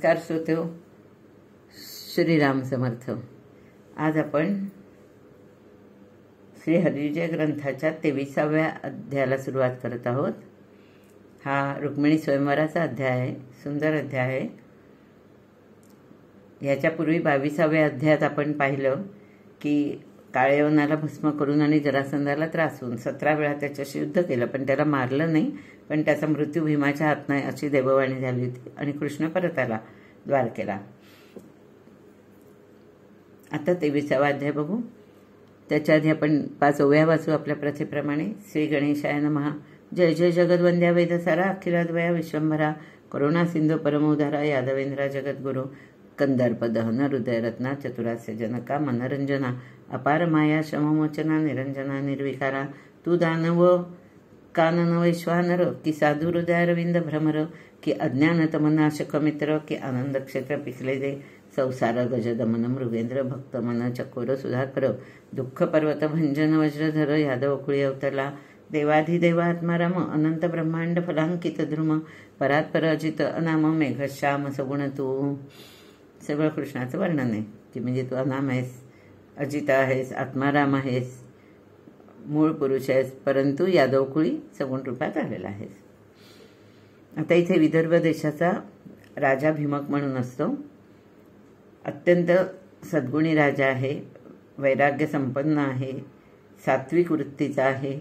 नमस्कार श्रोतेहो, श्रीराम समर्थ। आज आपण श्री हरिविजय ग्रंथाच्या 23व्या अध्यायाला सुरुवात करत आहोत। हा रुक्मिणी स्वयंवराचा अध्याय आहे, सुंदर अध्याय आहे। याच्यापूर्वी 22व्या अध्यायात आपण पाहिलं की काळयवनाला भस्म करून आणि जरासंधाला त्रासून 17 वेळा त्याच्याशी युद्ध केलं, पण त्याला मारलं नाही, पण त्याचा मृत्यू भीमाच्या हात नाही अशी देववाणी झाली होती आणि कृष्ण परत आला द्वारकेला। आता 23वा अध्याय बघू। त्याच्या आधी आपण 5 ओव्या वाचू आपल्या प्रथेप्रमाणे। श्री गणेशाय नमः। जय जय जगद्वंद्या वेदसारा अखिलाद्वया विश्वंभरा करुणा सिंधू परमोधारा यादवेंद्रा जगद्गुरु कंदर्प दहन हृदय रत्ना चतुरास्य जनका मनरंजना अपार माया शममोचना निरंजना निर्विकारा तू दानव कानन वैश्वानर की साधु हृदयारविंद भ्रमर की अज्ञानतमनाशक मित्र की आनंद क्षेत्र पिकले दे संसार गजदमन मृगेंद्र भक्त मन चकोर सुधाकर दुःख पर्वत भंजन वज्रधर यादव कुळी अवतरला देवाधिदेवात्माराम अनंत ब्रह्मांड फलांकित ध्रुम परात्पर अजित अनाम मेघश्याम सगुण तू। सगळं कृष्णाचं वर्णन आहे की म्हणजे तू अनाम आहेस, अजित आहेस, आत्माराम आहेस, मूळ पुरुष आहेस, परंतु यादव कुळी सगुण रूपात आलेला आहेस। आता इथे विदर्भ देशाचा राजा भीमक म्हणून असतो। अत्यंत सद्गुणी राजा आहे, वैराग्य संपन्न आहे, सात्विक वृत्तीचा आहे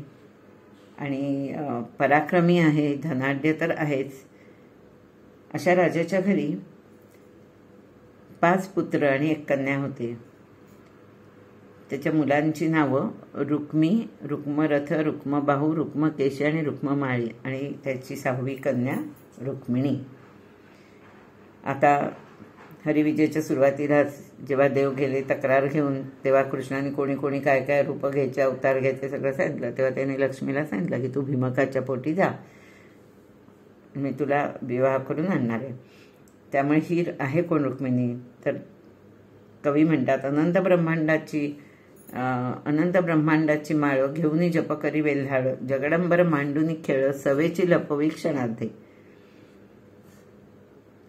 आणि पराक्रमी आहे, धनाढ्य तर आहेच। अशा राजाच्या घरी 5 पुत्र आणि 1 कन्या होते। त्याच्या मुलांची नावं रुक्मी, रुक्मरथ, रुक्मबाहू, रुक्मकेशी आणि रुक्ममाळी आणि त्याची 6वी कन्या रुक्मिणी। आता हरिविजयच्या सुरुवातीला जेव्हा देव गेले तक्रार घेऊन, तेव्हा कृष्णाने कोणी कोणी काय काय रूप घ्यायचे, अवतार घ्यायचे सगळं सांगितलं। तेव्हा त्याने लक्ष्मीला सांगितलं की तू भीमकाच्या पोटी जा, मी तुला विवाह करून आणणार आहे। त्यामुळे ही आहे कोण रुक्मिणी, तर कवी म्हणतात अनंत ब्रह्मांडाची माळ घेऊन जप करी वेल्हाळ जगडंबर मांडूनी खेळ सवेची लपवी क्षणार्धे।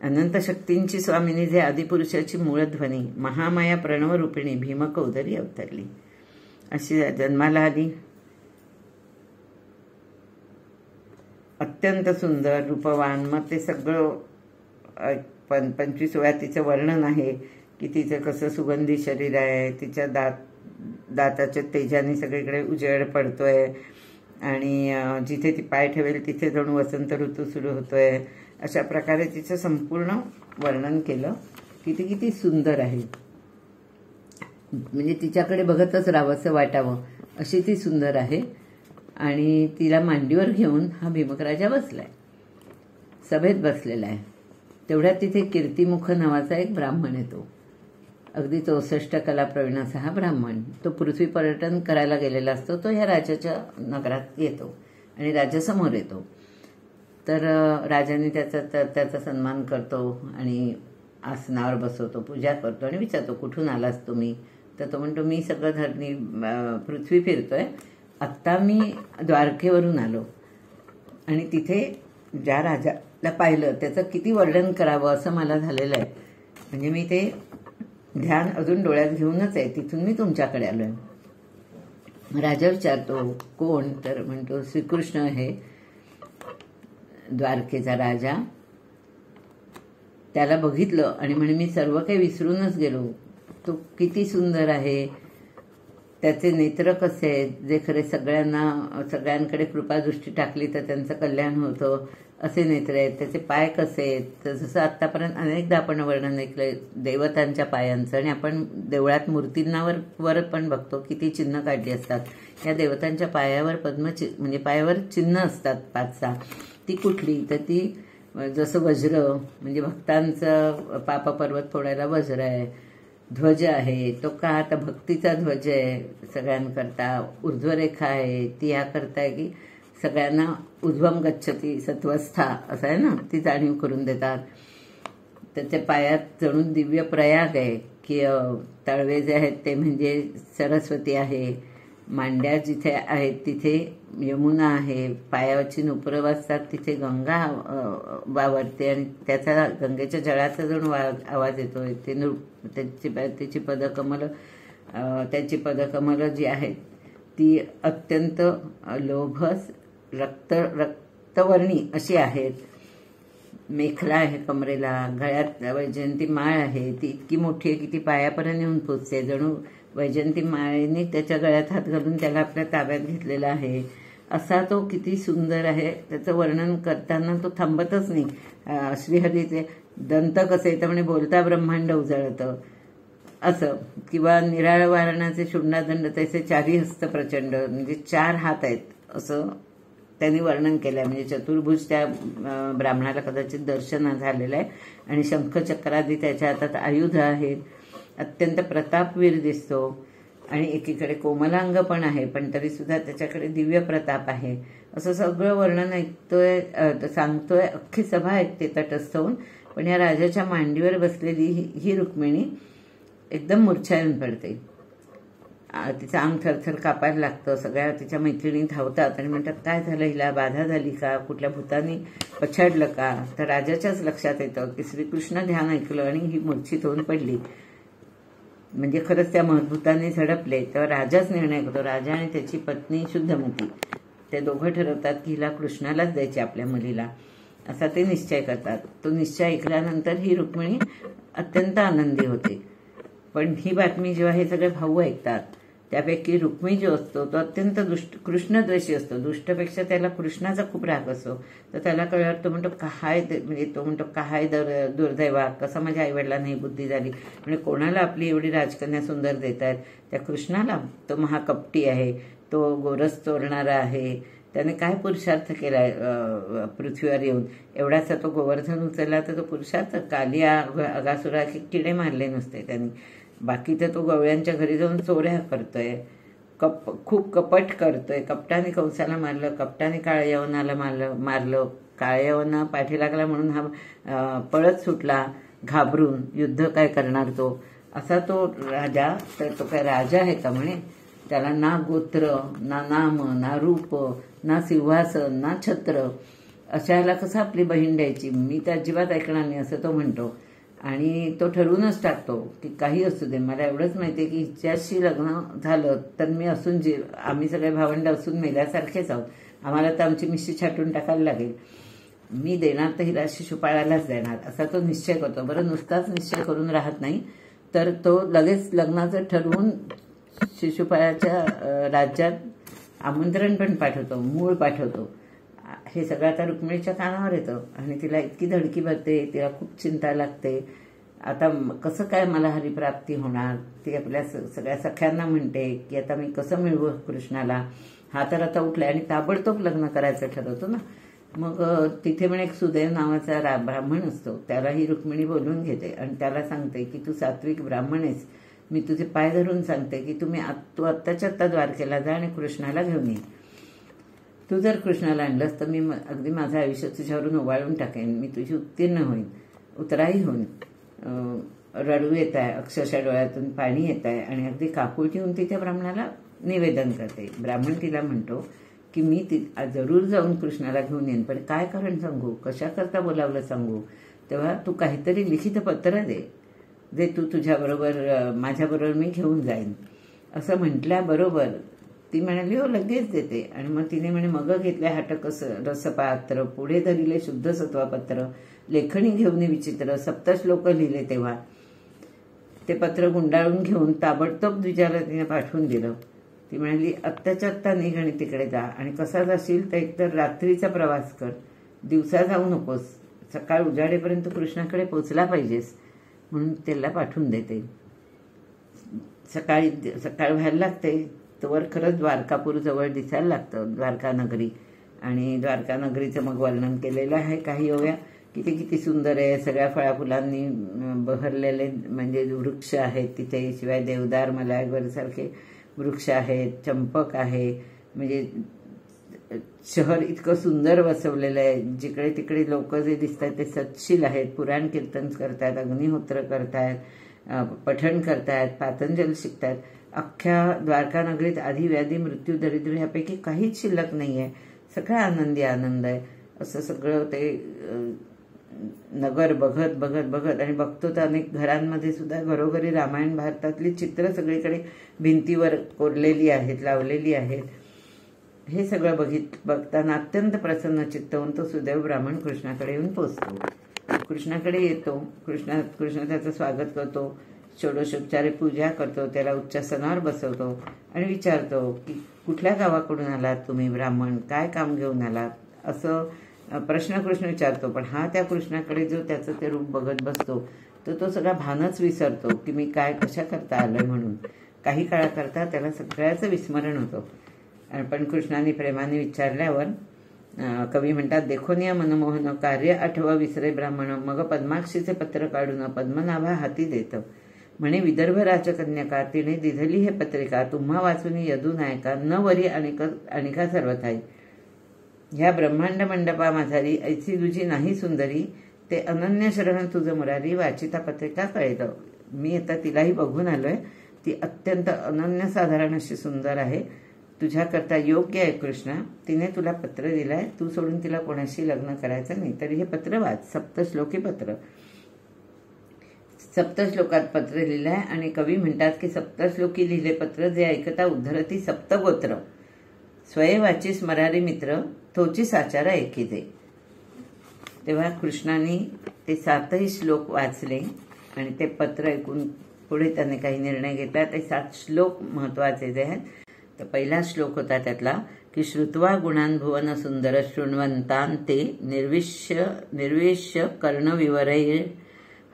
अनंत शक्तींची स्वामिनी जे आदिपुरुषाची मूळध्वनी महामाया प्रणव रूपिणी भीमक उदरी अवतरली, अशी जन्माला आली। अत्यंत सुंदर रूपवान, मग ते सगळं 25 ओव्यात तिचं वर्णन आहे की तिचं कसं सुगंधी शरीर आहे, तिच्या दाताच्या तेजाने सगळीकडे उजेड पडतोय आणि जिथे ती पाय ठेवेल तिथे जणू वसंत ऋतू सुरू होतोय। अशा प्रकारे तिचं संपूर्ण वर्णन केलं की ती किती सुंदर आहे, म्हणजे तिच्याकडे बघतच राहावंसं वाटावं अशी ती सुंदर आहे। आणि तिला मांडीवर घेऊन हा भीमक राजा बसलाय, सभेत बसलेला आहे। तेवढ्यात तिथे कीर्तिमुख नावाचा एक ब्राह्मण येतो, अगदी 64 कलाप्रवीण असा हा ब्राह्मण। तो पृथ्वी पर्यटन करायला गेलेला असतो। तो ह्या राजाच्या नगरात येतो आणि राजासमोर येतो। तर राजाने त्याचा सन्मान करतो आणि आसनावर बसवतो, पूजा करतो आणि विचारतो कुठून आलास तुम्ही। तर तो म्हणतो मी सगळं धरणी पृथ्वी फिरतोय, आत्ता मी द्वारकेवरून आलो आणि तिथे ज्या राजाला पाहिलं त्याचं किती वर्णन करावं असं मला झालेलं आहे, म्हणजे मी ते ध्यान अजून डोळ्यात घेऊनच आहे, तिथून मी तुमच्याकडे आलोय। राजा विचारतो कोण, तर म्हणतो श्रीकृष्ण आहे द्वारकेचा राजा। त्याला बघितलं आणि म्हणे मी सर्व काही विसरूनच गेलो, तो किती सुंदर आहे, त्याचे नेत्र कसे आहेत, जे खरे सगळ्यांकडे कृपादृष्टी टाकली तर त्यांचं कल्याण होतं असे नेत्र आहेत, त्याचे पाय कसे आहेत, तर जसं आत्तापर्यंत अनेकदा आपण वर्णन ऐकलंय देवतांच्या पायांचं, आणि आपण देवळात मूर्तींवर पण बघतो किती चिन्ह काढली असतात। या देवतांच्या पायावर म्हणजे पायावर चिन्ह असतात 5-6, ती कुठली, तर ती जसं वज्र म्हणजे भक्तांचं पाप पर्वत फोडायला वज्र आहे, ध्वज आहे तो का तर भक्तीचा ध्वज आहे सगळ्यांकरता, ऊर्ध्वरेखा आहे ती याकरता आहे की सगळ्यांना उध्वम गच्छती सत्वस्था असं आहे ना, ती जाणीव करून देतात। त्याच्या पायात जणून दिव्य प्रयाग आहे की तळवे जे आहेत ते म्हणजे सरस्वती आहे मांड्या जिथे आहेत तिथे यमुना आहे, पायावरची नुपुरं वाजतात तिथे गंगा वावरते आणि त्याचा गंगेच्या जळाचा जणू आवाज येतो. त्याची पदकमलं जी आहेत ती अत्यंत लोभस रक्तवर्णी अशी आहेत. मेखला आहे कमरेला, गळ्यात वैजयंती माळ आहे, ती इतकी मोठी आहे की ती पायापर्यंत येऊन पोचते. जणू वैजयंती माळेने त्याच्या गळ्यात हात घालून त्याला आपल्या ताब्यात घेतलेला आहे. असा तो किती सुंदर आहे. त्याचं वर्णन करताना तो थांबतच नाही. श्रीहरीचे दंत कसे तर म्हणे बोलता ब्रह्मांड उजळतं असं, किंवा निराळ वारणाचे शून्यादंड तैसे चारी हस्त प्रचंड, म्हणजे 4 हात आहेत असं त्यांनी वर्णन केलंय. म्हणजे चतुर्भुज त्या ब्राह्मणाला कदाचित दर्शन झालेलं आहे आणि शंखचक्रादी त्याच्या हातात आयुध आहेत. अत्यंत प्रतापवीर दिसतो आणि एकीकडे कोमलांग पण आहे, पण तरी सुद्धा त्याच्याकडे दिव्य प्रताप आहे. असं सगळं वर्णन ऐकतोय, सांगतोय. अख्खी सभा ऐकते तटस्थ होऊन. पण या राजाच्या मांडीवर बसलेली ही रुक्मिणी एकदम मूर्छा येऊन पडते. तिचं अंग थरथर कापायला लागतं. सगळ्या तिच्या मैत्रिणी धावतात आणि म्हणतात काय झालं, हिला बाधा झाली का, कुठल्या भूतानी पछाडलं का. तर राजाच्याच लक्षात येतं की श्रीकृष्ण ध्यान ऐकलं आणि ही मूर्छित होऊन पडली. म्हणजे खरंच त्या महद्भूताने झडपले. तेव्हा राजाच निर्णय करतो. राजा आणि त्याची पत्नी शुद्धमती ते दोघं ठरवतात की हिला कृष्णालाच द्यायची आपल्या मुलीला, असा ते निश्चय करतात. तो निश्चय ऐकल्यानंतर ही रुक्मिणी अत्यंत आनंदी होते. पण ही बातमी जेव्हा हे सगळे भाऊ ऐकतात, त्यापैकी रुक्मी जो असतो तो अत्यंत कृष्णद्वेषी असतो. दुष्टपेक्षा त्याला कृष्णाचा खूप राग असतो. तर त्याला कळल्यावर तो म्हणतो काय दुर्दैवा, कसं माझ्या आईवडिलांना ही बुद्धी झाली. म्हणजे कोणाला आपली एवढी राजकन्या सुंदर देत आहेत, त्या कृष्णाला. तो महाकपटी आहे, तो गोरस चोरणारा आहे. त्याने काय पुरुषार्थ केलाय पृथ्वीवर येऊन. एवढासा तो गोवर्धन उचलला तर तो पुरुषार्थ. कालिया अगासुरा किडे मारले नसते त्यांनी. बाकी तर तो गवळ्यांच्या घरी जाऊन चोऱ्या करतोय, खूप कपट करतोय. कपटाने कंसाला मारलं, कपटाने काळयवनाला मारलं. काळयवना पाठी लागला म्हणून हा पळत सुटला घाबरून. युद्ध काय करणार तो, असा तो राजा. तर तो काय राजा आहे का म्हणे. त्याला ना गोत्र, ना नाम, ना रूप, ना सिंहासन, ना छत्र, अशाला कसं आपली बहीण द्यायची. मी तर अजिबात ऐकणार नाही असं तो म्हणतो. आणि तो ठरवूनच टाकतो की काही असू दे, मला एवढंच माहिती आहे की हिच्याशी लग्न झालं तर मी आम्ही सगळे भावंड असून मेल्यासारखेच आहोत. आम्हाला तर आमची मिशी छाटून टाकायला लागेल. मी देणार तर हिला शिशुपाळालाच देणार, असा तो निश्चय करतो. बरं, नुसताच निश्चय करून राहत नाही, तर तो लगेच लग्नाचं ठरवून शिशुपाळाच्या राज्यात आमंत्रण पण पाठवतो, मूळ पाठवतो. हे सगळं आता रुक्मिणीच्या कानावर येतं आणि तिला इतकी धडकी भरते, तिला खूप चिंता लागते. आता कसं काय मला हरिप्राप्ती होणार. ती आपल्या सगळ्या सख्यांना म्हणते की आता मी कसं मिळवू कृष्णाला. हा तर आता उठलाय आणि ताबडतोब लग्न करायचं ठरवतो ना. मग तिथे पण एक सुदैव नावाचा ब्राह्मण असतो. त्याला ही रुक्मिणी बोलवून घेते आणि त्याला सांगते की तू सात्विक ब्राह्मण आहेस. मी तुझे पाय धरून सांगते की तू आत्ताच्या आत्ता द्वारकेला जा आणि कृष्णाला घेऊन ये. तू जर कृष्णाला आणलंस तर मी अगदी माझं आयुष्य तुझ्यावरून ओवाळून टाकेन. मी तुझी उत्तीर्ण होईन, उतराई होईन. रडू येत आहे, अक्षरशः डोळ्यातून पाणी येत आहे आणि अगदी काकूळ ठेवून ती त्या ब्राह्मणाला निवेदन करते. ब्राह्मण तिला म्हणतो की मी जरूर जाऊन कृष्णाला घेऊन येईन, पण काय कारण सांगू, कशा करता बोलावलं सांगू. तेव्हा तू काहीतरी लिखित पत्र दे, जे तू तुझ्याबरोबर माझ्याबरोबर मी घेऊन जाईन. असं म्हटल्याबरोबर ती म्हणाली हो लगेच देते. आणि मग तिने म्हणे मग घेतल्या हाटक रसपात्र, पुढे धरिले शुद्ध सत्वापत्र, लेखणी घेऊन विचित्र, सप्तश्लोक लिहिले. तेव्हा ते पत्र गुंडाळून घेऊन ताबडतोब द्विजाला तिने पाठवून दिलं. ती म्हणाली आत्ताच्या आत्ता निघ आणि तिकडे जा, आणि कसा जाशील तर एकतर रात्रीचा प्रवास कर, दिवसा जाऊ नकोस, सकाळ उजाडेपर्यंत कृष्णाकडे पोचला पाहिजेस, म्हणून त्याला पाठवून देते. सकाळ व्हायला लागते, तोवर खरंच द्वारकापूर जवळ दिसायला लागतं, द्वारका नगरी. आणि द्वारका नगरीचं मग वर्णन केलेलं आहे काही ओव्या. किती सुंदर आहे, सगळ्या फळाफुलांनी बहरलेले म्हणजे वृक्ष आहेत तिथे. शिवाय देवदार, मलायवर सारखे वृक्ष आहेत, चंपक आहे. म्हणजे शहर इतकं सुंदर वसवलेलं आहे. जिकडे तिकडे लोक जे दिसतात ते सत्शील आहेत, पुराण कीर्तन करतात, अग्निहोत्र करतायत, पठण करतायत, पातंजल शिकतायत. अख्ख्या द्वारका नगरीत आधी व्याधी मृत्यू दरिद्र ह्यापैकी काहीच शिल्लक नाही आहे, सगळा आनंदी आनंद आहे. असं सगळं ते नगर बघत बघत बघत, आणि बघतो तर अनेक घरांमध्ये सुद्धा घरोघरी रामायण भारतातली चित्र सगळीकडे भिंतीवर कोरलेली आहेत, लावलेली आहेत. हे सगळं बघताना अत्यंत प्रसन्न चित्त होऊन तो सुदैव ब्राह्मण कृष्णाकडे येऊन पोचतो. कृष्णाकडे येतो. कृष्ण त्याचं स्वागत करतो, षोडशोपचारे पूजा करतो, त्याला उच्चासनावर बसवतो आणि विचारतो की कुठल्या गावाकडून आलात तुम्ही ब्राह्मण, काय काम घेऊन आलात, असं प्रश्न कृष्ण विचारतो. पण हा त्या कृष्णाकडे जो त्याचं ते रूप बघत बसतो तो सगळा भानच विसरतो की मी काय कशा करता आलोय म्हणून. काही काळाकरता त्याला सगळ्याचं विस्मरण होतं. पण कृष्णाने प्रेमाने विचारल्यावर कवी म्हणतात, देखोनिया मनमोहन कार्य आठवा विसरे ब्राह्मण, मग पद्माक्षीचे पत्र काढून पद्मनाभा हाती देत, म्हणे विदर्भ राजकन्यका तिने दिधली हे पत्रिका, तुम्हा वाचून यदू नायका न वरी अनिका सर्वथाई. ह्या ब्रह्मांड मंडपा माझारी ऐसी तुझी नाही सुंदरी, ते अनन्य शरण तुझं मुरारी, वाचिता पत्रिका कळलं. मी आता तिलाही बघून आलोय, ती अत्यंत अनन्यसाधारण अशी सुंदर आहे, तुझ्याकरता योग्य आहे कृष्णा. तिने तुला पत्र दिलाय, तू सोडून तिला कोणाशी लग्न करायचं नाही. तरी हे पत्र वाच, सप्तश्लोकी पत्र. सप्तश्लोकात पत्र लिहिलंय आणि कवी म्हणतात की सप्तश्लोकी लिहिले पत्र जे ऐकता उद्धरती सप्तगोत्र, स्वयंवाची स्मरारी मित्र तोची साचारा एकी दे. तेव्हा कृष्णाने ते 7ही श्लोक वाचले आणि ते पत्र ऐकून पुढे त्याने काही निर्णय घेतला. ते 7 श्लोक महत्वाचे जे आहेत. तर पहिला श्लोक होता त्यातला की श्रुत्वा गुणान भुवन सुंदर शृण्वंतान ते निर्विश्य कर्णविवरै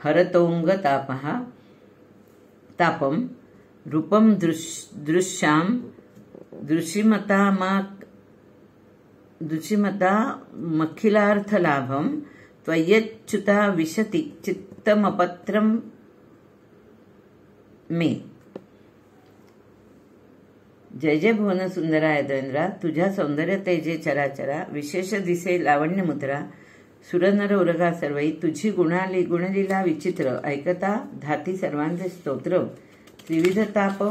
हरतोंग तापम रूपम दृश्याम दृशिमता मखिलार्थ लाभम त्वय्यच्युता विशति चित्तमपत्रम मे. जय जय भुवन सुंदराय देवेंद्रा, तुझ्या सौंदर्य तेजे चराचरा, विशेष दिसे लावण्य मुद्रा, सुरनर उरगा सर्वई, तुझी गुणलीला विचित्र, ऐकता धाती सर्वांचे स्तोत्र, त्रिविध ताप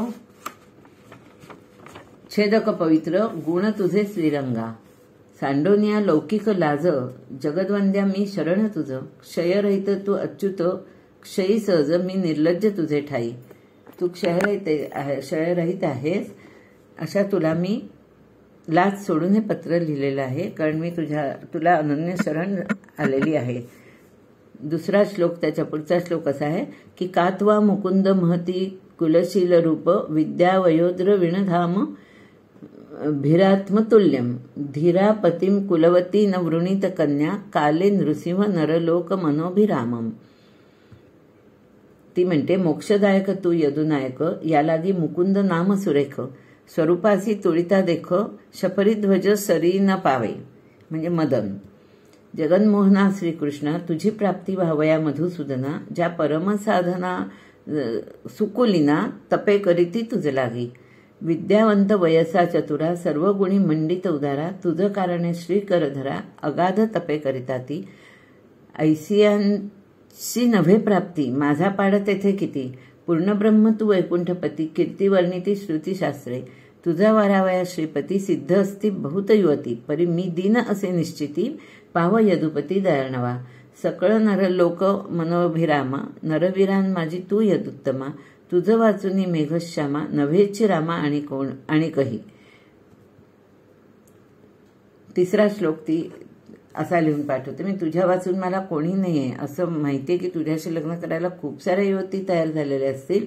छेदक पवित्र, गुण तुझे श्रीरंगा, सांडोनिया लौकिक लाज, जगद्वंद्या मी शरण तुझ, क्षयरहित तू अच्युत, क्षयी सहज मी निर्लज्ज तुझे ठाई. तू क्षयरहित आहेस, अशा तुला मी लाज सोडून हे पत्र लिहिलेलं आहे, कारण मी तुला अनन्य शरण आलेली आहे. दुसरा श्लोक, त्याच्या पुढचा श्लोक असा आहे की कात्वा मुकुंद महती कुलशील रूप, विद्या वयोद्र विणधाम भिरात्मतुल्यम, धीरापतिम कुलवती न वृणीत कन्या, काले नृसिंह नरलोक मनोभिरामम. ती म्हणते मोक्षदायक तू यदुनायक, यालागी मुकुंद नाम सुरेख, स्वरूपासी तुळिता देख, शफरीध्वज सरी न पावे. म्हणजे मदन. जगन्मोहना श्रीकृष्ण, तुझी प्राप्ती व्हावया मधुसूदना, ज्या परमसाधना सुकुलिना, तपे करीती तुझ लागी. विद्यावंत वयसा चतुरा, सर्व गुणी मंडित उदारा, तुझ कारणे श्रीकर धरा, अगाध तपे करिता ती. ऐसियांची नभे प्राप्ती, माझा पाड तेथे किती, पूर्णब्रह्म तू वैकुंठपती, कीर्तिवर्णिती श्रुतीशास्त्रे, तुझा वारावया श्रीपती, सिद्ध असती बहुत युवती, परी मी दीन असे निश्चिती, पाव यदुपती दयाळनवा. सकळ नरलोक मनोभिरामा, नरवीरान माझी तू यदुत्तमा, तुझ वाचुनी मेघश्यामा, नव्हेची रामा आणि कही. तिसरा श्लोक ती असा लिहून पाठवते, मी तुझ्या वाचून मला कोणी नाहीये, असं माहितीये की तुझ्याशी लग्न करायला खूप साऱ्या युवती तयार झालेल्या असतील,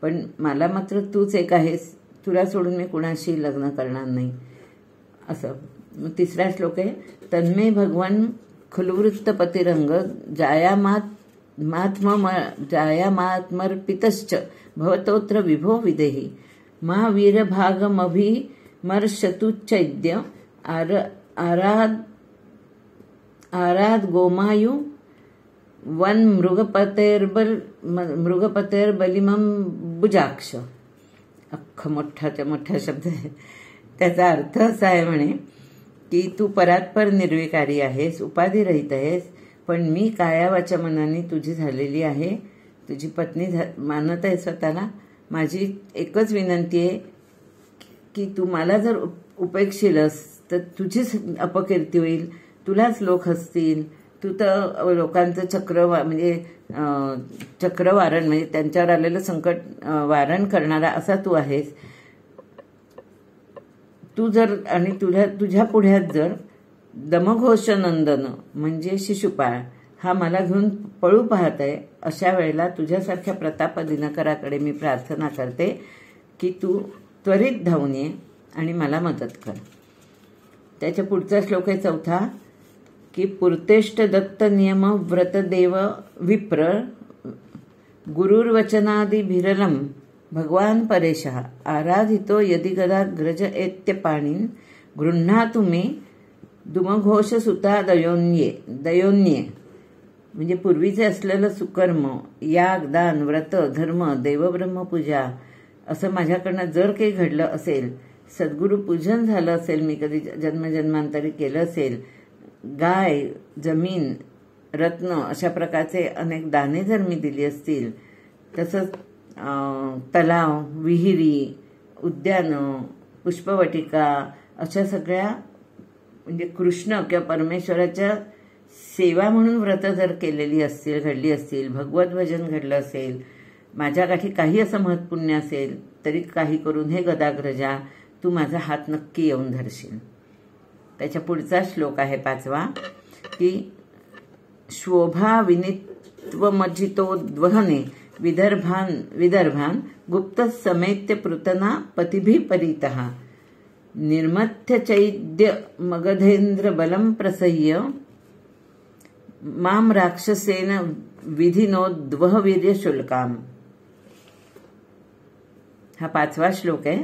पण मला मात्र तूच एक आहेस, तुला सोडून मी कुणाशी लग्न करणार नाही असं. तिसरा श्लोक आहे तन्मे भगवान खलुवृत्तपतिरंग, जायामात्मर्पितश्च भवतोत्र विभो विदेही, महावीरभागमभिमर्शतुच्चैद्य आराध गोमायु वन मृगपतेर्बलिमं भुजाक्ष. अख्खा मोठा शब्द आहे. त्याचा अर्थ असा आहे म्हणे की तू परात्पर निर्विकारी आहेस, उपाधिरहित आहेस, पण मी कायावाच्या मनाने तुझी झालेली आहे, तुझी पत्नी मानत आहे स्वतःला, माझी एकच विनंती आहे की तू मला जर उपेक्षीलस तर तुझीच अपकीर्ती होईल, तुलाच लोक हसतील. तू तर लोकांचं म्हणजे चक्रवारण म्हणजे त्यांच्यावर आलेलं संकट वारण करणारा असा तू आहेस. तू जर आणि तुझ्या पुढ्यात जर दमघोष नंदन म्हणजे शिशुपाळ हा मला घेऊन पळू पाहत आहे, अशा वेळेला तुझ्यासारख्या प्रताप दिनकराकडे मी प्रार्थना करते की तू त्वरित धावून ये आणि मला मदत कर. त्याच्या पुढचा श्लोक आहे 4 की पुरतेष्ट दत्त नियम व्रत देव विप्र गुरुर्वचनादि भिरलम भगवान परेशः आराधितो यदि गदा ग्रज एत्य पाणीन गृह्णातु मे दुमघोष सुता दयोन्ये. म्हणजे पूर्वीचे असलेलं सुकर्म, याग, दान, व्रत, धर्म, देवब्रह्म पूजा असं माझ्याकडनं जर काही घडलं असेल, सद्गुरु पूजन झालं असेल, मी कधी जन्मजन्मांतरी केलं असेल, गाय, जमीन, रत्न अशा प्रकारचे अनेक दाने जर मी दिली असतील, तसंच तलाव, विहिरी, उद्यानं, पुष्पवटिका अशा सगळ्या म्हणजे कृष्ण किंवा परमेश्वराच्या सेवा म्हणून व्रत जर केलेली असतील, घडली असतील, भगवत भजन घडलं असेल, माझ्या गाठी काही असं महत्पुण्य असेल, तरी काही करून हे गदाग्रजा तू माझा हात नक्की येऊन धरशील. त्याच्या पुढचा श्लोक आहे 5 की शोभा विनित्वमजितोद्वहने विदर्भान गुप्त समेत्य पृतना पतिभि परितः निर्मथ्य चैद्य मगधेंद्र बलम प्रसह्य माम राक्षसेन विधिनोद्वहवीर्य शुल्काम. हा 5वा श्लोक आहे.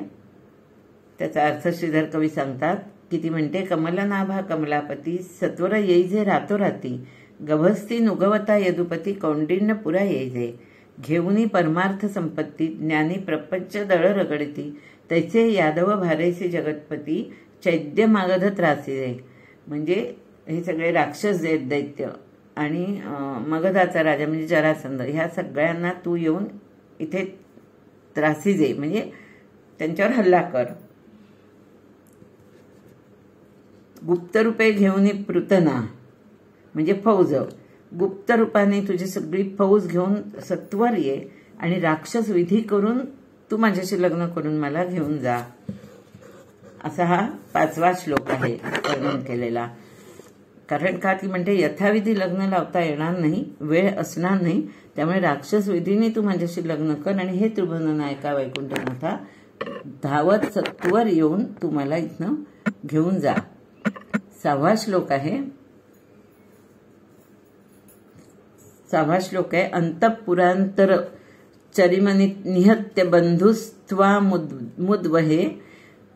त्याचा अर्थ श्रीधर कवी सांगतात की ती म्हणते कमलनाभा कमलापती सत्वर येईजे रातोराती गभस्ती नुगवता यदुपती कौंडिण्य पुरा येईजे घेऊनी परमार्थ संपत्ती ज्ञानी प्रपंच दळ रगडती तैसे यादव भारेसी जगतपती चैद्य मागध त्रासीजे. म्हणजे हे सगळे राक्षस दैत्य आणि मगधाचा राजा म्हणजे जरासंध ह्या सगळ्यांना तू येऊन इथे त्रासीजे म्हणजे त्यांच्यावर हल्ला कर. गुप्त रूपे घेऊन पृतना म्हणजे फौज, गुप्त रूपाने तुझी सगळी फौज घेऊन सत्वर ये आणि राक्षस विधी करून तू माझ्याशी लग्न करून मला घेऊन जा. असा हा 5वा श्लोक आहे वर्णन केलेला. कारण का ती म्हणते यथाविधी लग्न लावता येणार नाही, वेळ असणार नाही, त्यामुळे राक्षस विधीने तू माझ्याशी लग्न कर आणि हे त्रिभुवननायका वैकुंठनाथा धावत सत्वर येऊन तू मला इथनं घेऊन जा. 6वा श्लोक आहे. 6वा श्लोक आहे अंतःपुरांतर चरिमनि निहत्य बंधुस्त्वा मुद्वहे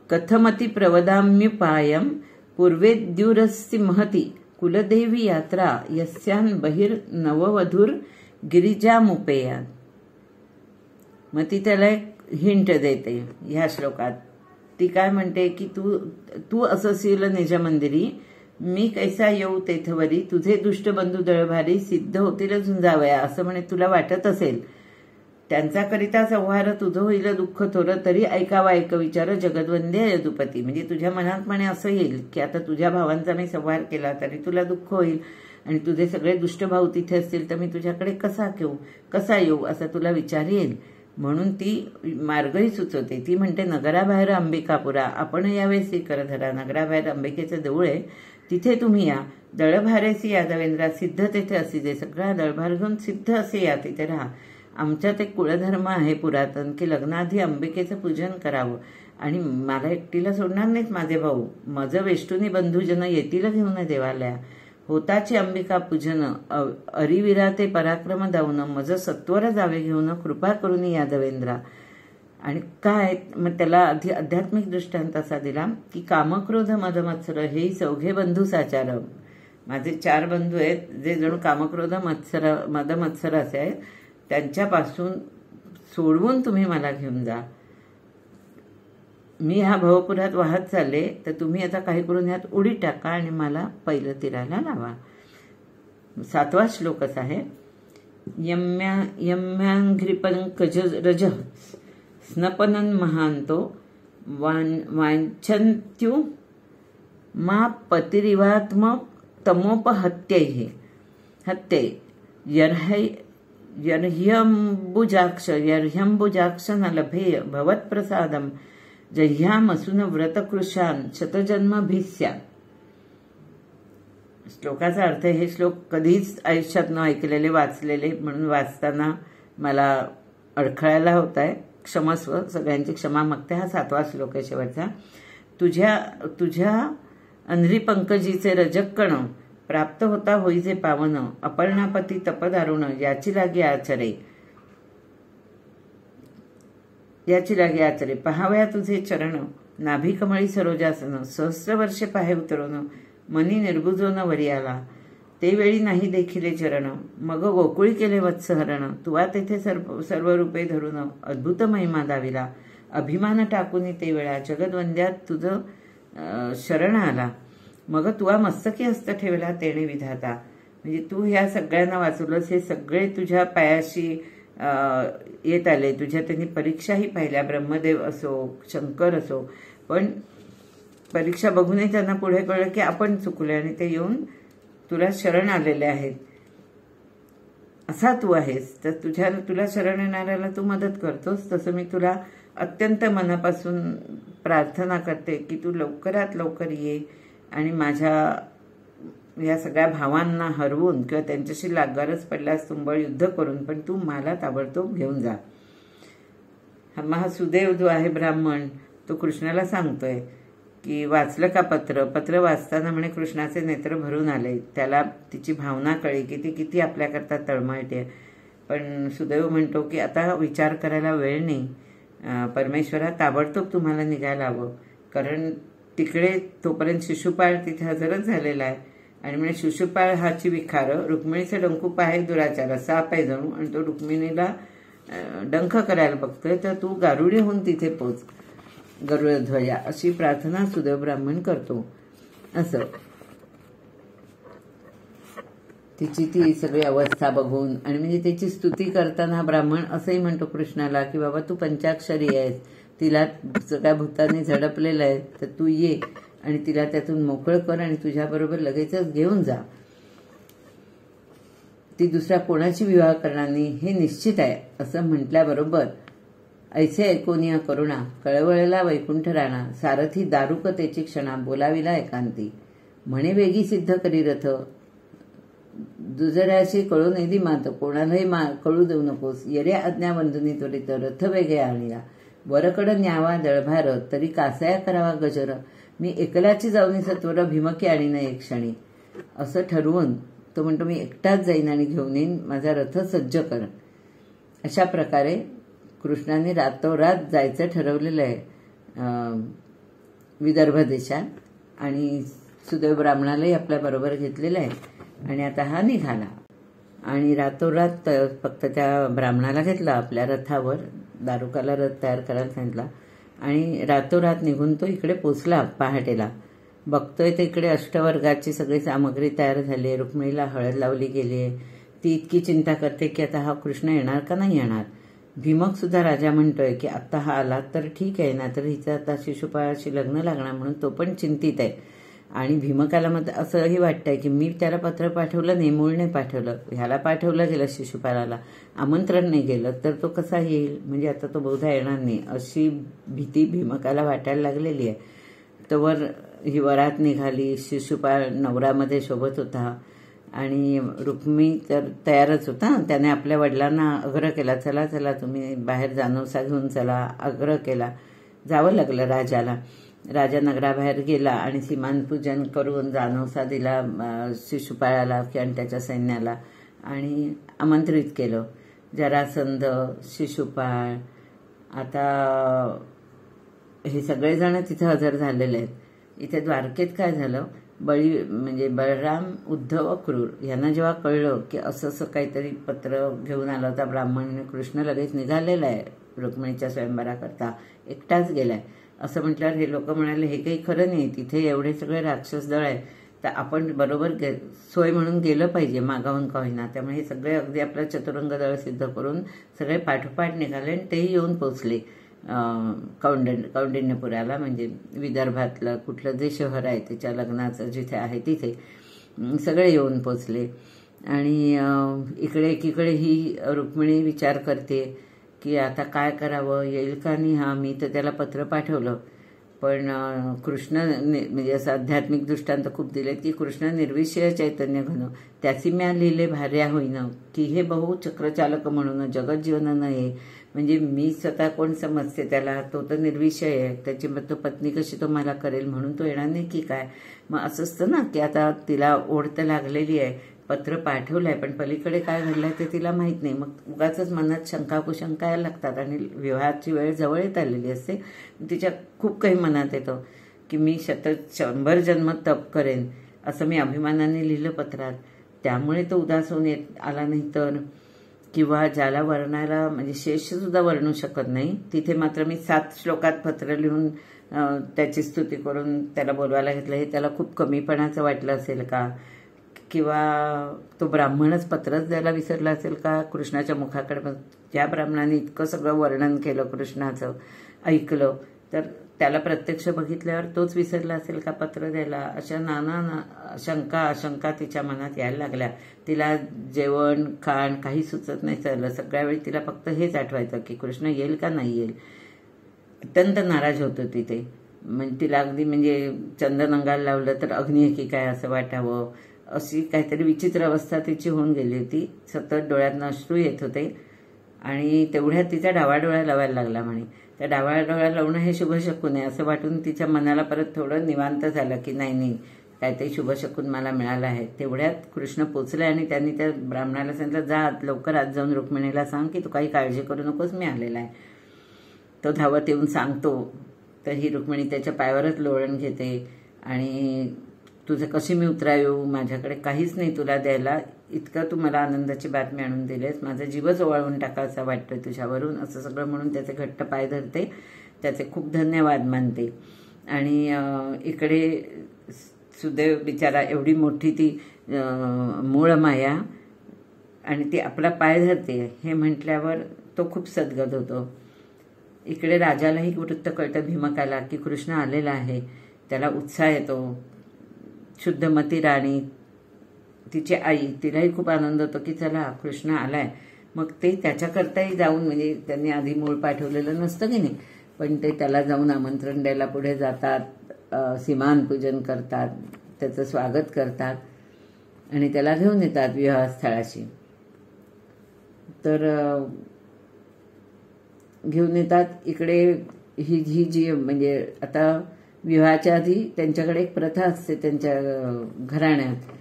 कथमति प्रवदाम्युपायम पूर्वेद्युरस्ति महती कुलदेवी यात्रा यस्यान बहिर नववधूर गिरिजामुपेया. मग ती त्याला एक हिंट देते ह्या श्लोकात. ती काय म्हणते की तू अससील निज मंदिरी मी कैसा येऊ तेथवरी तुझे दुष्ट बंधू दळभारी सिद्ध होतील झुंजावया. असं म्हणे तुला वाटत असेल त्यांच्याकरिता संहार तुझं होईल दुःख थोर तरी ऐकावा ऐक विचार जगद्वंद्य यदुपती. म्हणजे तुझ्या मनात म्हणे असं येईल की आता तुझ्या भावांचा मी संहार केला तरी तुला दुःख होईल आणि तुझे सगळे दुष्ट भाऊ तिथे असतील तर मी तुझ्याकडे कसा येऊ असा तुला विचार येईल. म्हणून ती मार्गही सुचवते. ती म्हणते नगराबाहेर अंबिकापुरा आपण यावे श्रीकरधरा. नगराबाहेर अंबिकेचं देऊळ आहे तिथे तुम्ही या. दळभारेसी यादवेंद्रा सिद्ध तेथे असिजे. सगळा दळभार घेऊन सिद्ध असे या तिथे राहा. आमच्यात एक कुळधर्म आहे पुरातन की लग्नाआधी अंबिकेचं पूजन करावं आणि मला एकटीला सोडणार नाहीत माझे भाऊ. माझं वेष्टुनी बंधूजन येतील घेऊन देवालया. होताची अंबिका पूजन अरिविरा ते पराक्रम दाऊन मज सत्वर जावे घेऊन कृपा करून यादवेंद्रा. आणि काय मग त्याला आध्यात्मिक दृष्टांत असा दिला की कामक्रोध मदमत्सर हेही चौघे बंधू साचार. माझे 4 बंधू आहेत जे जणू कामक्रोध मदमत्सर असे आहेत. त्यांच्यापासून सोडवून तुम्ही मला घेऊन जा. मी ह्या भवपुरात वाहत चालले तर तुम्ही आता काही करून ह्यात उडी टाका आणि मला पहिलं तीराला लावा. 7वा श्लोकच आहे यम्यांघ्रिपंकज रज स्नपनन महांतो वांछन्त्यु मा पतिरिवात्म तमोपहत्यै हत्यै यर्ह्यंबुजाक्ष न लभेय भवत्प्रसादम जह्यामसून व्रतकृशान शतजन्मभिस्या. श्लोकाचा अर्थ, हे श्लोक कधीच आयुष्यात न ऐकलेले, वाचलेले, म्हणून वाचताना मला अडखळायला होत आहे. क्षमस्व, सगळ्यांची क्षमा मागते. हा 7वा श्लोक आहे शेवटचा. तुझ्या अंध्री पंकजीचे रजक्कण प्राप्त होता होईजे पावन, अपर्णापती तपदारुण याची लागे आचरे. पहावया तुझे चरण नाभिकमळी सरोजासन, सहस्र वर्षे पाहे उतरवून मनी निर्बुजोन वरी आला. ते वेळी नाही देखिले चरण, मग गोकुळी केले वत्सहरण. तुवा तेथे सर्व रूपे धरून अद्भुत महिमा दाविला. अभिमान टाकून ते वेळा जगदवंद्यात तुझं शरण आला. मग तुवा मस्तकी हस्त ठेवला तेणे विधाता. म्हणजे तू ह्या सगळ्यांना वाचवलंस, हे सगळे तुझ्या पायाशी येत आले. तुझ्या त्यांनी परीक्षाही पाहिल्या, ब्रह्मदेव असो, शंकर असो, पण परीक्षा बघूनही त्यांना पुढे कळलं की आपण चुकले आणि ते येऊन तुला शरण आलेले आहेत. असा तू आहेस, तर तुला शरण येणाऱ्याला तू मदत करतोस. तसं मी तुला अत्यंत मनापासून प्रार्थना करते की तू लवकरात लवकर ये आणि माझ्या या सगळ्या भावांना हरवून किंवा त्यांच्याशी गरज पडल्यास तुंबळ युद्ध करून पण तू मला ताबडतोब घेऊन जा. हा सुदेव जो आहे ब्राह्मण, तो कृष्णाला सांगतोय की वाचलं का पत्र वाचताना म्हणे कृष्णाचे नेत्र भरून आले. त्याला तिची भावना कळली की ती किती आपल्याकरता तळमळते. पण सुदैव म्हणतो की आता विचार करायला वेळ नाही, परमेश्वरा ताबडतोब तुम्हाला निघायला हवं. कारण तिकडे तोपर्यंत शिशुपाळ तिथे हजरच झालेला आहे आणि म्हणजे शिशुपाळ हाची विखार, रुक्मिणीचे डंकूप आहे दुराचार, साप आहे जणू, आणि तो रुक्मिणीला डंख करायला बघतोय. तर तू गारुडी होऊन तिथे पोच गरुडध्वजा, अशी प्रार्थना सुदैव ब्राह्मण करतो. असं तिची ती सगळी अवस्था बघून आणि म्हणजे त्याची स्तुती करताना ब्राह्मण असंही म्हणतो कृष्णाला की बाबा तू पंचाक्षरी आहेस, तिला सगळ्या भूतांनी झडपलेलं आहे, तर तू ये आणि तिला त्यातून मोकळं कर आणि तुझ्याबरोबर लगेचच घेऊन जा. ती दुसऱ्या कोणाची विवाह करणार नाही हे निश्चित आहे असं म्हटल्याबरोबर ऐसे ऐकोनिया करुणा कळवळला वैकुंठ राणा. सारथी दारुकतेची क्षणा बोलाविला एकांती. म्हणे वेगी सिद्ध करी रथ दुजऱ्याशी कळू नये मात. कोणालाही कळू देऊ नकोस. येऱ्या आज्ञा बंधुनी त्वरित रथ वेगे आणला. वरकड न्यावा दळभार तरी कासाया करावा गजर. मी एकल्याची जाऊनी सत्वर भीमकी आणीन एक क्षणी. असं ठरवून तो म्हणतो मी एकटाच जाईन आणि घेऊन येईन, माझा रथ सज्ज कर. अशा प्रकारे कृष्णाने रातोरात जायचं ठरवलेलं आहे विदर्भ देशात आणि सुदैव ब्राह्मणालाही आपल्या बरोबर घेतलेलं आहे. आणि आता हा निघाला आणि रातोरात फक्त त्या ब्राह्मणाला घेतला आपल्या रथावर, दारुकाला रथ तयार करायला सांगितला आणि रातोरात निघून तो इकडे पोचला. पहाटेला बघतोय तर इकडे अष्टवर्गाची सगळी सामग्री तयार झाली. रुक्मिणीला हळद लावली गेली. ती इतकी चिंता करते की आता हा कृष्ण येणार का नाही येणार. भीमक सुद्धा राजा म्हणतोय की आता हा आला तर ठीक आहे, नाहीतर हिचं आता शिशुपाळाशी लग्न लागणार, म्हणून तो पण चिंतित आहे. आणि भीमकाला मग असंही वाटतंय की मी त्याला पत्र पाठवलं नाही, मूळने पाठवलं, ह्याला पाठवलं गेलं शिशुपाळाला, आमंत्रण नाही गेलं तर तो कसा येईल, म्हणजे आता तो बहुधा येणार नाही अशी भीती भीमकाला वाटायला लागलेली आहे. तोवर ही वरात निघाली. शिशुपाळ नवरामध्ये शोभत होता आणि रुक्मी तर तयारच होता. त्याने आपल्या वडिलांना आग्रह केला, चला चला तुम्ही बाहेर जानवसा घेऊन चला, आग्रह केला. जावं लागलं राजाला. राजा नगराबाहेर गेला आणि सीमानपूजन करून जानवसा दिला शिशुपाळाला आणि त्याच्या सैन्याला आणि आमंत्रित केलं. जरासंध, शिशुपाळ, आता हे सगळेजण तिथे हजर झालेले आहेत. इथे द्वारकेत काय झालं, म्हणजे बळराम, उद्धव, क्रूर यांना जेव्हा कळलं की असं काहीतरी पत्र घेऊन आलं होता ब्राह्मण, कृष्ण लगेच निघालेला आहे रुक्मिणीच्या स्वयंवराकरता, एकटाच गेलाय असं म्हटल्यावर हे लोक म्हणाले हे काही खरं नाही, तिथे एवढे सगळे राक्षस दळ आहे तर आपण बरोबर सोय म्हणून गेलं पाहिजे मागाहून का होईना. त्यामुळे हे सगळे अगदी आपलं चतुरंग दळ सिद्ध करून सगळे पाठोपाठ निघाले आणि तेही येऊन पोचले. कौंडिण्यपुराला, म्हणजे विदर्भातलं कुठलं जे शहर आहे त्याच्या लग्नाचं जिथे आहे तिथे सगळे येऊन पोचले. आणि इकडे एकीकडे ही रुक्मिणी विचार करते की आता काय करावं, येईल का नाही. मी तर त्याला पत्र पाठवलं, पण कृष्ण म्हणजे असं आध्यात्मिक दृष्टांत खूप दिले की कृष्ण निर्विषय चैतन्य घन, त्याची म्या लिहिले भार्या होईन, की हे बहु चक्रचालक म्हणून जगत जीवन नये. म्हणजे मी स्वतः कोण समजते त्याला, तो तर निर्विषय आहे, त्याची मग तो पत्नी कशी तो मला करेल म्हणून तो येणार नाही की काय. मग असं असतं ना की आता तिला ओढ तर लागलेली आहे, पत्र पाठवलंय, पण पलीकडे काय घडलंय ते तिला माहीत नाही. मग उगाच मनात शंका कुशंका यायला लागतात आणि विवाहाची वेळ जवळ येत आलेली असते. तिच्या खूप काही मनात येतं की मी 100 जन्म तप करेन असं मी अभिमानाने लिहिलं पत्रात, त्यामुळे तो उदास होऊन आला नाही तर. किंवा ज्याला वर्णायला म्हणजे शेष सुद्धा वर्णू शकत नाही, तिथे मात्र मी 7 श्लोकात पत्र लिहून त्याची स्तुती करून त्याला बोलवायला घेतलं, हे त्याला खूप कमीपणाचं वाटलं असेल का. किंवा तो ब्राह्मणच पत्रच द्यायला विसरला असेल का कृष्णाच्या मुखाकडे. ज्या ब्राह्मणाने इतकं सगळं वर्णन केलं कृष्णाचं, ऐकलं, तर त्याला प्रत्यक्ष बघितल्यावर तोच विसरला असेल का पत्र द्यायला. अशा नाना शंका आशंका तिच्या मनात यायला लागल्या. तिला जेवण खाण काही सुचत नाही चाललं. सगळ्या वेळी तिला फक्त हेच आठवायचं की कृष्ण येईल का नाही येईल. अत्यंत नाराज होतो तिथे. म्हणजे तिला अगदी म्हणजे चंदन अंगाला लावलं तर अग्नी आहे की काय असं वाटावं, अशी काहीतरी विचित्र अवस्था तिची होऊन गेली होती. सतत डोळ्यातनं अश्रू येत होते आणि तेवढ्यात तिचा डावा डोळा लावायला लागला म्हणे. त्या डावा डोळा लावणं हे शुभशकून आहे असं वाटून तिच्या मनाला परत थोडं निवांत झालं की नाही काहीतरी शुभशकून मला मिळालं आहे. तेवढ्यात कृष्ण पोचले आणि त्यांनी त्या ब्राह्मणाला सांगितलं, जा लवकर आज जाऊन रुक्मिणीला सांग की तू काही काळजी करू नकोस, मी आलेला आहे. तो धावत येऊन सांगतो तर ही रुक्मिणी त्याच्या पायावरच लोळण घेते आणि तुझं कशी मी उतरावू, माझ्याकडे काहीच नाही तुला द्यायला, इतकं तू मला आनंदाची बातमी आणून दिलेस, माझा जीवच ओवाळून टाकायचा वाटतोय तुझ्यावरून, असं सगळं म्हणून त्याचे घट्ट पाय धरते, त्याचे खूप धन्यवाद मानते. आणि इकडे सुदैव बिचारा, एवढी मोठी ती मूळ माया आणि ती आपला पाय धरते हे म्हटल्यावर तो खूप सद्गत होतो. इकडे राजालाही वृत्त कळतं भीमकाला की कृष्ण आलेला आहे. त्याला उत्साह येतो. शुद्धमती राणी, तिची आई, तिलाही खूप आनंद होतो की चला कृष्ण आलाय. मग ते त्याच्याकरताही जाऊन, म्हणजे त्यांनी आधी मूळ पाठवलेलं नसतं की नाही, पण ते त्याला जाऊन आमंत्रण द्यायला पुढे जातात, सीमान पूजन करतात, त्याचं स्वागत करतात आणि त्याला घेऊन येतात विवाहस्थळाशी. तर घेऊन येतात. इकडे ही जी म्हणजे आता विवाहाच्या आधी त्यांच्याकडे एक प्रथा असते त्यांच्या घराण्यात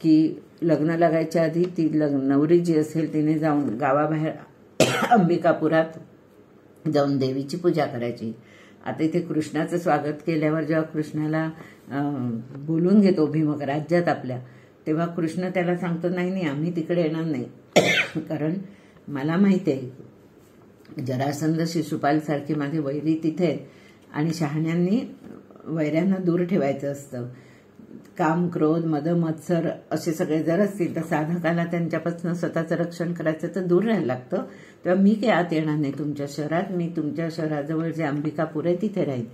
की लग्न लागायच्या आधी ती नवरी जी असेल तिने जाऊन गावाबाहेर अंबिकापुरात जाऊन देवीची पूजा करायची. आता इथे कृष्णाचं स्वागत केल्यावर जेव्हा कृष्णाला बोलून घेतो भीमक राज्यात आपल्या, तेव्हा कृष्ण त्याला सांगतो नाही आम्ही तिकडे येणार नाही, कारण मला माहिती आहे जरासंध शिशुपाल सारखे माझे वैरी तिथे आहेत आणि शहाण्यांनी वैऱ्यांना दूर ठेवायचं असतं. काम, क्रोध, मद, मत्सर असे सगळे जर असतील तर साधकाला त्यांच्यापासून स्वतःचं रक्षण करायचं तर दूर राहायला लागतं. तेव्हा मी काही आत येणार नाही तुमच्या शहरात, मी तुमच्या शहराजवळ जे अंबिकापूर आहे तिथे राहील.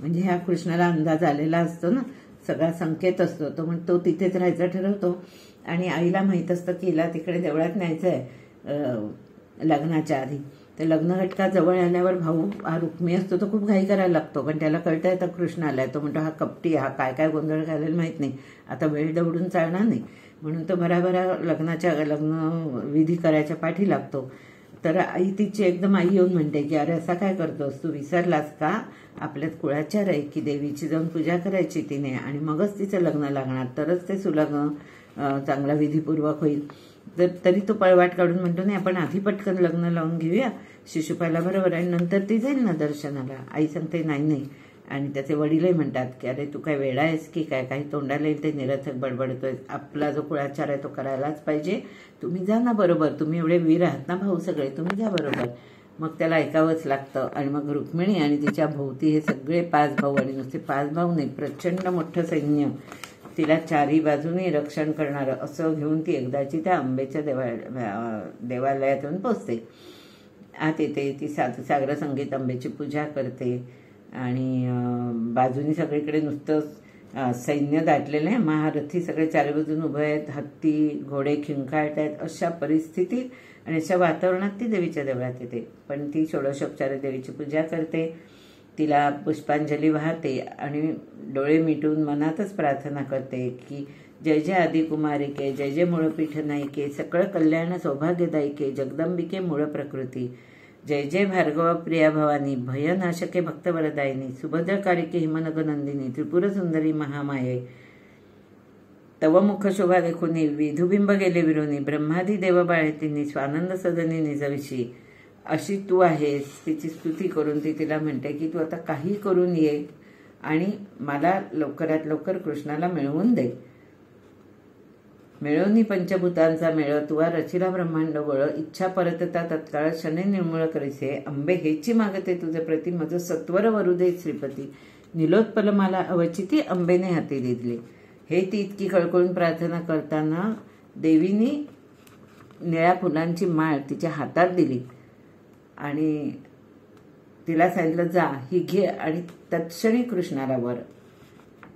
म्हणजे ह्या कृष्णाला अंदाज आलेला असतो ना, सगळा संकेत असतो, तो म्हणजे तो तिथेच राहायचं ठरवतो. आणि आईला माहीत असतं की हिला तिकडे देवळात न्यायचं आहे लग्नाच्या आधी. तर लग्न घटका जवळ आल्यावर भाऊ हा रुक्मी असतो तो खूप घाई करायला लागतो, पण त्याला कळतं आता कृष्ण आलाय. तो म्हणतो हा कपटी, हा काय काय गोंधळ घालेल माहीत नाही, आता वेळ दवडून चालणार नाही, म्हणून तो भराभरा लग्न विधी करायच्या पाठी लागतो. तर आई तिची एकदम आई येऊन म्हणते की अरे असा काय करतोस, तू विसरलास का, आपल्यात कुळाचार आहे की देवीची जाऊन पूजा करायची तिने आणि मगच तिचं लग्न लागणार, तरच ते सुलग्न चांगला विधीपूर्वक होईल. तर तरी तो पळवाट काढून म्हणतो नाही आपण आधी पटकन लग्न लावून घेऊया शिशुपाला बरोबर आणि नंतर ती जाईल ना दर्शनाला. आई सांगते नाही. आणि त्याचे वडीलही म्हणतात की अरे तू काय वेडा आहेस की काय, काही तोंडाला येईल ते निरर्थक बडबडतोय, आपला जो कुळाचार आहे तो करायलाच पाहिजे, तुम्ही जा ना बरोबर, तुम्ही एवढे वीर आहात ना भाऊ सगळे, तुम्ही जा बरोबर. मग त्याला ऐकावंच लागतं. आणि मग रुक्मिणी आणि तिच्या भोवती हे सगळे 5 भाऊ, आणि नुसते 5 भाऊ नाही, प्रचंड मोठं सैन्य तिला चारी बाजूने रक्षण करणारं असं घेऊन ती एकदाची त्या अंबेच्या देवालयात येऊन पोचते. आत येते, ती सागर संगीत अंबेची पूजा करते आणि बाजूनी सगळीकडे नुसतं सैन्य दाटलेलं आहे, महारथी सगळे चारी बाजून उभे आहेत, हत्ती घोडे खिंकाळत आहेत. अशा परिस्थितीत आणि अशा वातावरणात ती देवीच्या देवळात येते. पण ती षोडशोपचारे देवीची पूजा करते, तिला पुष्पांजली वाहते आणि डोळे मिटून मनातच प्रार्थना करते की जय जय आदिकुमारिके, जय जय मूळपीठ नायिके, सकळ कल्याण सौभाग्यदायिके, जगदंबिके मूळ प्रकृती, जय जय भार्गव प्रिया भवानी, भयनाशके भक्तवरदायिनी, सुभद्रकालिके हिमनग नंदिनी, त्रिपुर सुंदरी महामाये, तव मुख शोभा देखुनी, विधुबिंब गेले विरोनी, ब्रह्मादी देव बाळेतींनी, स्वानंद सदनी निजविशी. अशी तू आहेस. तिची स्तुती करून ती तिला म्हणते की तू आता काही करून ये आणि मला लवकरात लवकर कृष्णाला मिळवून दे. मिळवणी पंचभूतांचा मेळ, तुवा रचिला ब्रह्मांड गोळ, इच्छा परतता तत्काळ शने निर्मूळ करीसे, अंबे हेची मागते तुझे प्रति, मज सत्वर वरुदे श्रीपती, निलोत्पल मला अवचिती अंबेने हाती दिली. हे ती इतकी कळकळून प्रार्थना करताना देवीने निळ्या फुलांची माळ तिच्या हातात दिली आणि तिला सांगितलं जा ही घे, आणि तत्क्षणी कृष्णाला वर.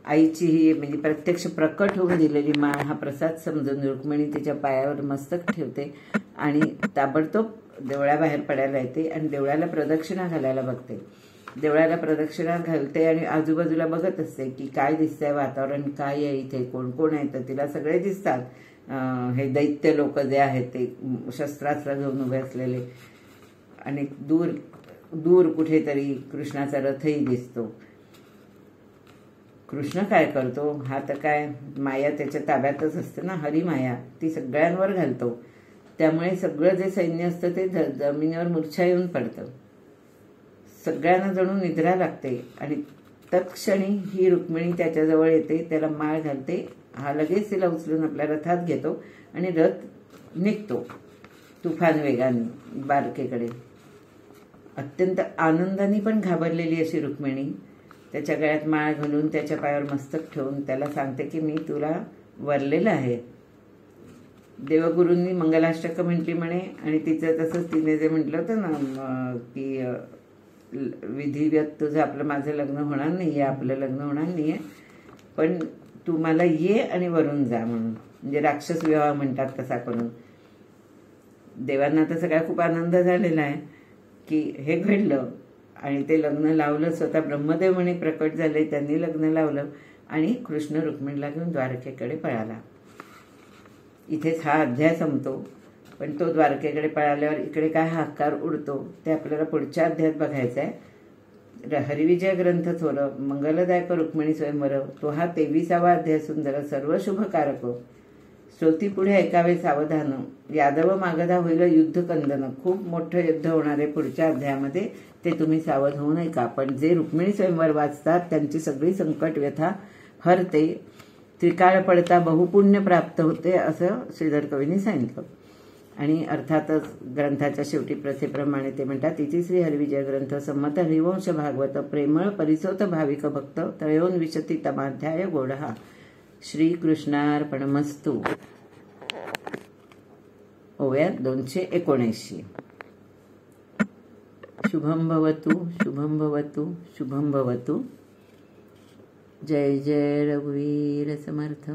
आईची ही म्हणजे प्रत्यक्ष प्रकट होऊन दिलेली माळ हा प्रसाद समजून रुक्मिणी तिच्या पायावर मस्तक ठेवते आणि ताबडतोब देवळाबाहेर पडायला येते आणि देवळाला प्रदक्षिणा घालायला बघते. देवळाला प्रदक्षिणा घालते आणि आजूबाजूला बघत असते की काय दिसतंय, वातावरण काय आहे, इथे कोण कोण आहे. तर तिला सगळे दिसतात, हे दैत्य लोक जे आहेत ते शस्त्रास्त्र घेऊन उभे असलेले, आणि दूर दूर कुठेतरी कृष्णाचा रथही दिसतो. कृष्ण काय करतो, हा तर काय माया त्याच्या ताब्यातच असते ना, हरिमाया ती सगळ्यांवर घालतो. त्यामुळे सगळं जे सैन्य असतं ते जमिनीवर मूर्छा येऊन पडतं, सगळ्यांना जणू निद्रा लागते. आणि तत्क्षणी ही रुक्मिणी त्याच्याजवळ येते, त्याला माळ घालते, हा लगेच तिला उचलून आपल्या रथात घेतो आणि रथ निघतो तुफान वेगाने द्वारकेकडे. अत्यंत आनंदाने पण घाबरलेली अशी रुक्मिणी त्याच्या गळ्यात माळ घालून त्याच्या पायावर मस्तक ठेवून त्याला सांगते की मी तुला वरलेलं आहे. देवगुरूंनी मंगलाष्टक म्हटली म्हणे, आणि तिचं तसंच तिने जे म्हटलं होतं ना की विधिवत तुझं आपलं माझं लग्न होणार नाही आहे, आपलं लग्न होणार नाही आहे, पण तू मला ये आणि वरून जा म्हणून, म्हणजे राक्षस विवाह म्हणतात तसा करून. देवांना तर सगळा खूप आनंद झालेला आहे की हे घडलं आणि ते लग्न लावलं. स्वतः ब्रह्मदेव म्हणे प्रकट झाले, त्यांनी लग्न लावलं आणि कृष्ण रुक्मिणीला घेऊन द्वारकेकडे पळाला. इथेच हा अध्याय संपतो. पण तो द्वारकेकडे पळाल्यावर इकडे काय हाकार उडतो ते आपल्याला पुढच्या अध्यायात बघायचं आहे. हरिविजय ग्रंथ थोर मंगलदायक रुक्मिणी स्वयंवर, तो हा 23वा अध्याय सुंदर सर्व शुभकारक. श्रोती पुढे ऐकावे सावधान, यादव मागधा होईल युद्ध कंदन. खूप मोठं युद्ध होणार आहे पुढच्या अध्यायामध्ये, ते तुम्ही सावध होऊन ऐका. पण जे रुक्मिणी स्वयंवर वाचतात त्यांची सगळी संकट व्यथा हरते, त्रिकाळ पडता बहुपुण्य प्राप्त होते असं श्रीधर कवींनी सांगितलं. आणि अर्थातच ग्रंथाच्या शेवटी प्रथेप्रमाणे ते म्हणतात इति श्री हरिविजय ग्रंथ संमत हरिवंश भागवत प्रेमळ परिसोत भाविक भक्त त्रयोन्विशती तमाध्याय गोडहा. श्रीकृष्णार्पणमस्तु. ओव्या 279. शुभम भवतु, शुभम भवतु, शुभम भवतु. जय जय रघुवीर समर्थ.